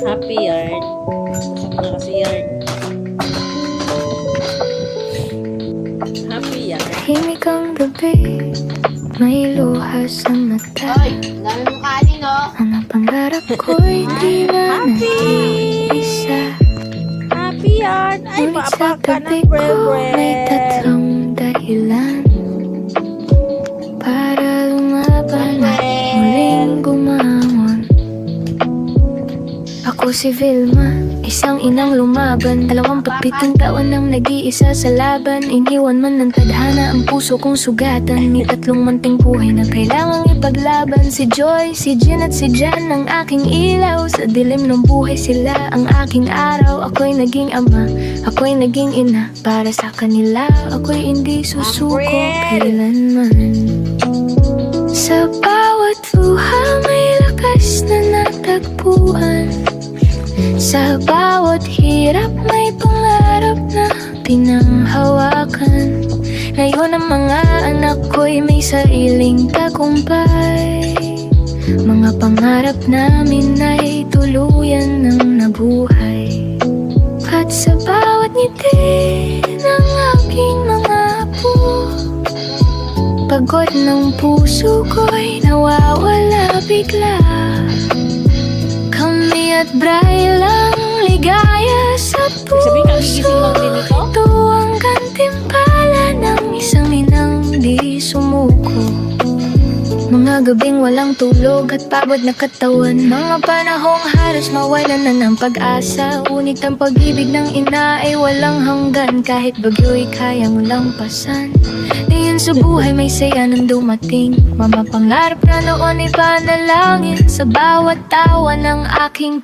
Happy yarn. Masok na kasi yarn. Happy yarn. Tahimik ang gabi, may luha sa mata. Hoy, dami mong kanin, oh. Mga pangarap ko'y di na nag-iisa. Happy yarn. Ay, Ngunit sa papa ka tabi ng ko may bread. tatlong dahilan para lumaban at muling gumamon. Ako si Vilma, isang inang lumaban. 27 taon nang nag-iisa sa laban. Iniwan man ng tadhana ang puso kong sugatan. May tatlong munting buhay na kailangang ipaglaban. Si Joy, si Jean at si Jan ang aking ilaw. Sa dilim ng buhay sila ang aking araw. Ako'y naging ama, ako'y naging ina. Para sa kanila, ako'y hindi susuko kailanman. Sa bawat luha may lakas na natagpuan. Sa bawat hirap may pangarap na pinanghawakan. Ngayon ang mga anak ko'y may sariling tagumpay. Mga pangarap namin ay tuluyan ng nabuhay. At sa bawat ngiti ng aking mga apo, pagod ng puso ko'y nawawala bigla. Kami at Bray lang ligaya sa Sabihin ka, gigising lang din puso. ito? Ito ang gantimpala ng isang inang di sumuko. Mga gabing walang tulog at pagod na katawan. Mga panahong halos mawalan na ng pag-asa. Ngunit ang pag-ibig ng ina ay walang hanggan. Kahit bagyo'y kaya mo lang pasan. Diyan sa buhay may saya nang dumating. Mga pangarap na noon ay panalangin. Sa bawat tawa ng aking